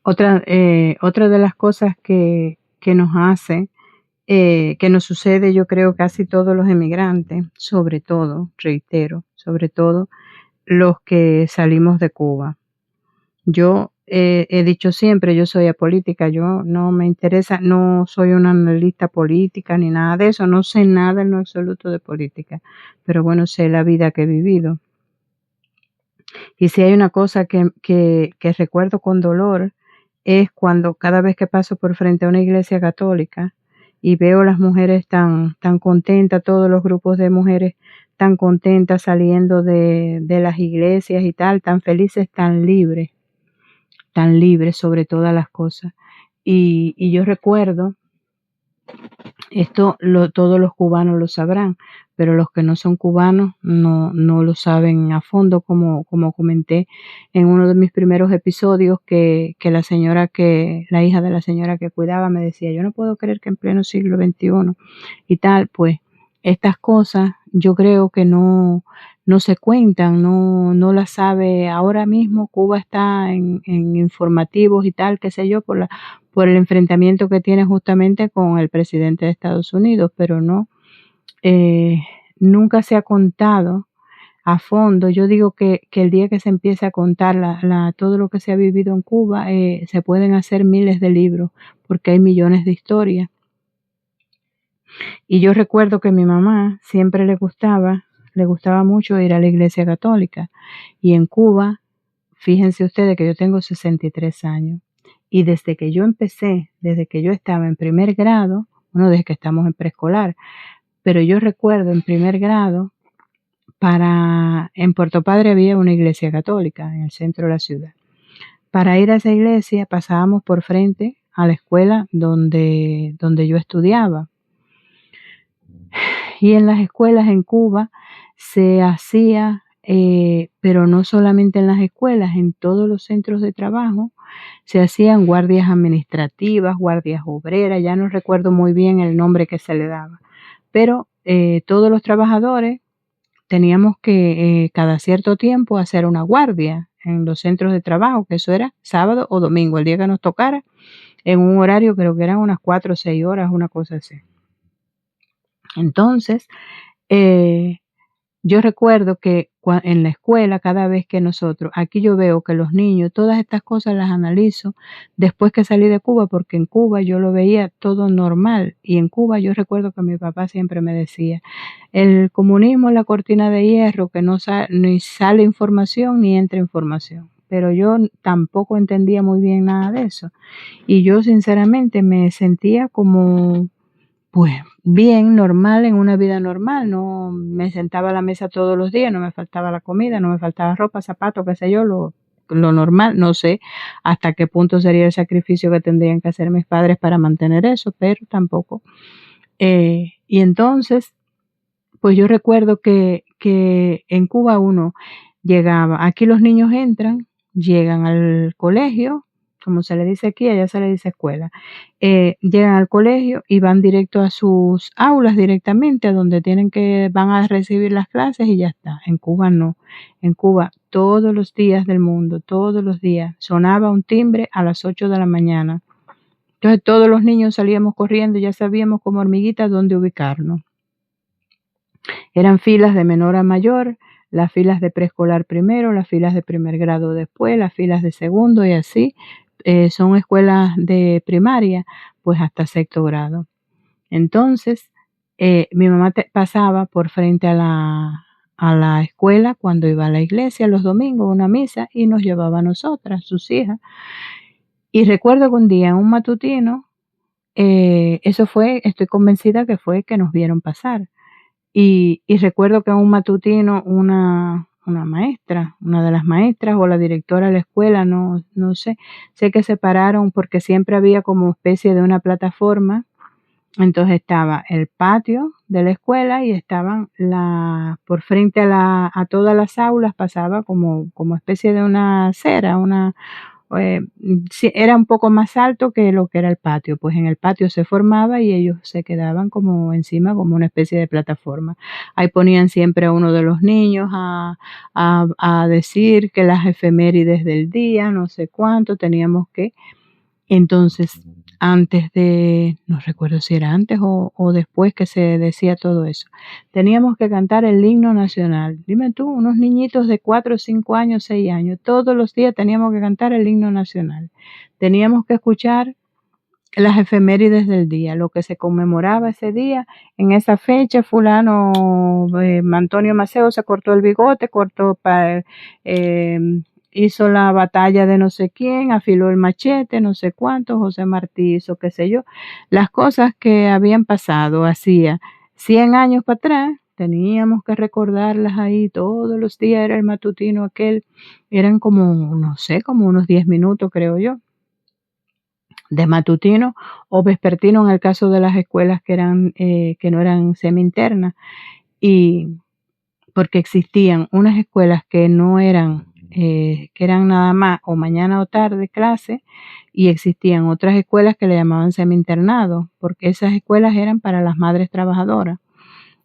Otra de las cosas que nos hace, que nos sucede, yo creo, casi todos los emigrantes, sobre todo, reitero, sobre todo los que salimos de Cuba. Yo he dicho siempre, yo soy apolítica, yo no me interesa, no soy una analista política ni nada de eso, no sé nada en lo absoluto de política, pero bueno, sé la vida que he vivido. Y si hay una cosa que recuerdo con dolor, es cuando cada vez que paso por frente a una iglesia católica y veo las mujeres tan contentas, todos los grupos de mujeres tan contentas saliendo de las iglesias y tal, tan felices, tan libres sobre todas las cosas. Y yo recuerdo, esto todos los cubanos lo sabrán, pero los que no son cubanos no lo saben a fondo, como comenté en uno de mis primeros episodios, que la hija de la señora que cuidaba me decía, yo no puedo creer que en pleno siglo XXI y tal, pues estas cosas yo creo que no se cuentan, no las sabe. Ahora mismo Cuba está en informativos y tal, qué sé yo, por el enfrentamiento que tiene justamente con el presidente de Estados Unidos, pero eh, nunca se ha contado a fondo. Yo digo que el día que se empiece a contar todo lo que se ha vivido en Cuba, se pueden hacer miles de libros, porque hay millones de historias. Y yo recuerdo que mi mamá siempre le gustaba mucho ir a la iglesia católica. Y en Cuba, fíjense ustedes que yo tengo 63 años. Y desde que yo estaba en primer grado, bueno, desde que estamos en preescolar, pero yo recuerdo en primer grado, en Puerto Padre había una iglesia católica en el centro de la ciudad. Para ir a esa iglesia pasábamos por frente a la escuela donde yo estudiaba. Y en las escuelas en Cuba se hacía, pero no solamente en las escuelas, en todos los centros de trabajo, se hacían guardias administrativas, guardias obreras, ya no recuerdo muy bien el nombre que se le daba, pero todos los trabajadores teníamos que cada cierto tiempo hacer una guardia en los centros de trabajo, que eso era sábado o domingo, el día que nos tocara, en un horario creo que eran unas 4 o 6 horas, una cosa así. Entonces, eh, yo recuerdo que en la escuela, cada vez que aquí yo veo que los niños, todas estas cosas las analizo después que salí de Cuba, porque en Cuba yo lo veía todo normal. Y en Cuba yo recuerdo que mi papá siempre me decía, el comunismo es la cortina de hierro, que ni sale información ni entra información. Pero yo tampoco entendía muy bien nada de eso. Y yo sinceramente me sentía como, pues bien, normal, en una vida normal, no me sentaba a la mesa todos los días, no me faltaba la comida, no me faltaba ropa, zapatos, qué sé yo, lo normal, no sé hasta qué punto sería el sacrificio que tendrían que hacer mis padres para mantener eso, pero tampoco. Y entonces, pues yo recuerdo que en Cuba uno llegaba, aquí los niños llegan al colegio, como se le dice aquí, allá se le dice escuela, llegan al colegio y van directo a sus aulas directamente, a donde van a recibir las clases y ya está. En Cuba no. En Cuba todos los días del mundo, todos los días, sonaba un timbre a las 8 de la mañana. Entonces todos los niños salíamos corriendo y ya sabíamos como hormiguitas dónde ubicarnos. Eran filas de menor a mayor, las filas de preescolar primero, las filas de primer grado después, las filas de segundo y así. Son escuelas de primaria, pues hasta sexto grado. Entonces, mi mamá pasaba por frente a la escuela cuando iba a la iglesia los domingos, a una misa, y nos llevaba a nosotras, sus hijas. Y recuerdo que un día en un matutino, estoy convencida que fue que nos vieron pasar. Y recuerdo que en un matutino una maestra, una de las maestras o la directora de la escuela, no sé que se pararon porque siempre había como especie de una plataforma. Entonces estaba el patio de la escuela y estaban por frente a todas las aulas pasaba como especie de una acera, sí, era un poco más alto que lo que era el patio, pues en el patio se formaba y ellos se quedaban como encima, como una especie de plataforma. Ahí ponían siempre a uno de los niños a decir que las efemérides del día, no sé cuánto, teníamos que entonces, antes de, no recuerdo si era antes o después que se decía todo eso, teníamos que cantar el himno nacional. Dime tú, unos niñitos de 4, 5 años, 6 años, todos los días teníamos que cantar el himno nacional. Teníamos que escuchar las efemérides del día, lo que se conmemoraba ese día, en esa fecha, fulano, Antonio Maceo se cortó el bigote, eh, hizo la batalla de no sé quién, afiló el machete, no sé cuánto, José Martí hizo qué sé yo, las cosas que habían pasado hacía 100 años para atrás, teníamos que recordarlas ahí todos los días, era el matutino aquel, eran como, no sé, como unos 10 minutos creo yo de matutino o vespertino en el caso de las escuelas que no eran semi-internas, y porque existían unas escuelas que no eran, que eran nada más o mañana o tarde clase, y existían otras escuelas que le llamaban semi-internado, porque esas escuelas eran para las madres trabajadoras.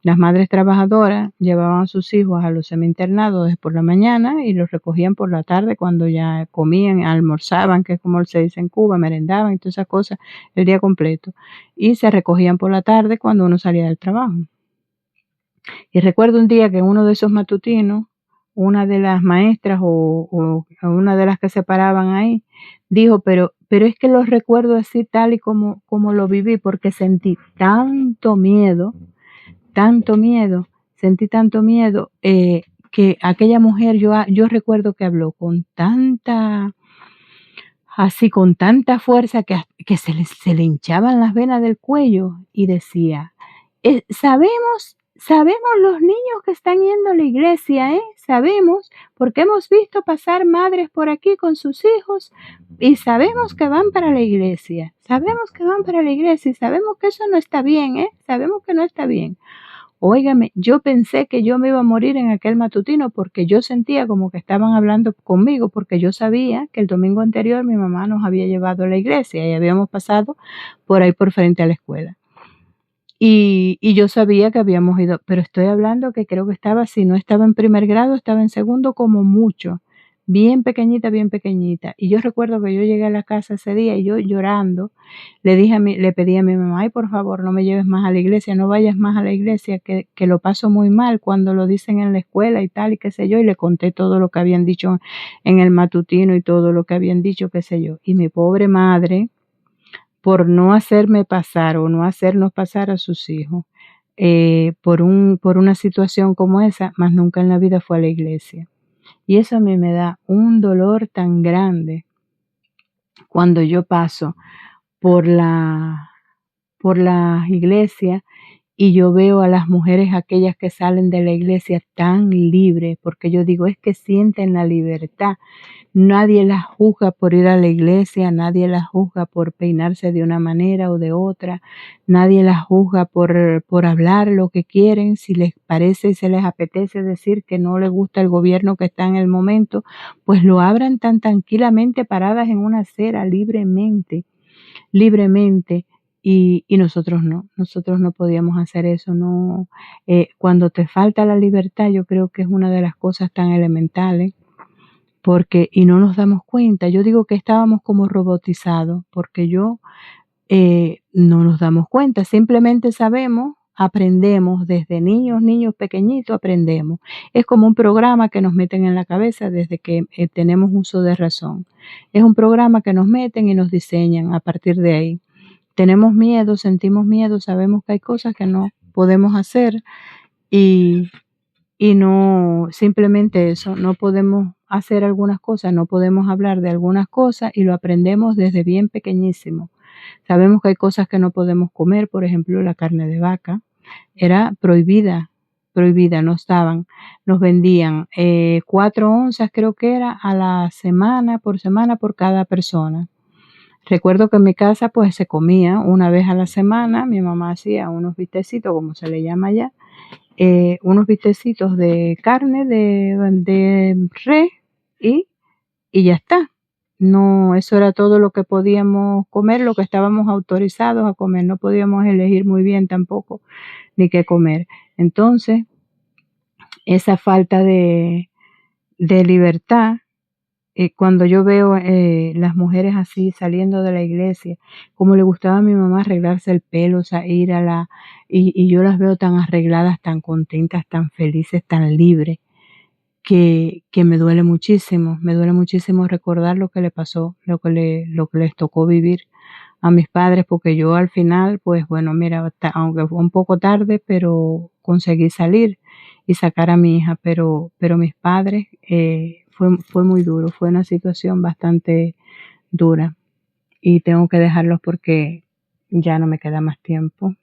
Las madres trabajadoras llevaban a sus hijos a los semi-internados por la mañana y los recogían por la tarde cuando ya comían, almorzaban, que es como se dice en Cuba, merendaban y todas esas cosas el día completo. Y se recogían por la tarde cuando uno salía del trabajo. Y recuerdo un día que uno de esos matutinos, una de las maestras o una de las que se paraban ahí, dijo, pero es que los recuerdo así tal y como lo viví, porque sentí tanto miedo, sentí tanto miedo, que aquella mujer, yo recuerdo que habló con tanta fuerza que se le hinchaban las venas del cuello y decía, sabemos los niños que están yendo a la iglesia, sabemos, porque hemos visto pasar madres por aquí con sus hijos y sabemos que van para la iglesia, y sabemos que eso no está bien, sabemos que no está bien. Óigame, yo pensé que yo me iba a morir en aquel matutino porque yo sentía como que estaban hablando conmigo, porque yo sabía que el domingo anterior mi mamá nos había llevado a la iglesia y habíamos pasado por ahí por frente a la escuela. Y yo sabía que habíamos ido, pero estoy hablando que creo que estaba, si no estaba en primer grado, estaba en segundo como mucho, bien pequeñita, bien pequeñita. Y yo recuerdo que yo llegué a la casa ese día y yo llorando, le pedí a mi mamá, ay, por favor, no me lleves más a la iglesia, no vayas más a la iglesia, que lo paso muy mal cuando lo dicen en la escuela y tal, y qué sé yo, y le conté todo lo que habían dicho en el matutino y todo lo que habían dicho, qué sé yo. Y mi pobre madre, por no hacerme pasar o no hacernos pasar a sus hijos, por una situación como esa, más nunca en la vida fue a la iglesia. Y eso a mí me da un dolor tan grande cuando yo paso por por las iglesias y yo veo a las mujeres aquellas que salen de la iglesia tan libres, porque yo digo, es que sienten la libertad. Nadie las juzga por ir a la iglesia, nadie las juzga por peinarse de una manera o de otra, nadie las juzga por hablar lo que quieren, si les parece y se les apetece decir que no les gusta el gobierno que está en el momento, pues lo abran tan tranquilamente paradas en una acera libremente. Y nosotros no podíamos hacer eso, no. Cuando te falta la libertad, yo creo que es una de las cosas tan elementales, porque, y no nos damos cuenta, yo digo que estábamos como robotizados, porque no nos damos cuenta, simplemente aprendemos, desde niños pequeñitos aprendemos. Es como un programa que nos meten en la cabeza desde que tenemos uso de razón. Es un programa que nos meten y nos diseñan a partir de ahí. Tenemos miedo, sentimos miedo, sabemos que hay cosas que no podemos hacer y no, simplemente eso, no podemos hacer algunas cosas, no podemos hablar de algunas cosas y lo aprendemos desde bien pequeñísimo. Sabemos que hay cosas que no podemos comer, por ejemplo, la carne de vaca era prohibida, nos vendían 4 onzas, creo que era, a la semana por cada persona. Recuerdo que en mi casa pues se comía una vez a la semana, mi mamá hacía unos bistecitos, como se le llama allá, unos bistecitos de carne de res y, y ya está. no, eso era todo lo que podíamos comer, lo que estábamos autorizados a comer, no podíamos elegir muy bien tampoco ni qué comer. Entonces, esa falta de libertad, cuando yo veo, las mujeres así saliendo de la iglesia, como le gustaba a mi mamá arreglarse el pelo, o sea, ir a la y yo las veo tan arregladas, tan contentas, tan felices, tan libres, que me duele muchísimo recordar lo que le pasó, lo que les tocó vivir a mis padres, porque yo al final, pues bueno, mira, aunque fue un poco tarde, pero conseguí salir y sacar a mi hija, pero mis padres, fue muy duro, fue una situación bastante dura y tengo que dejarlos porque ya no me queda más tiempo.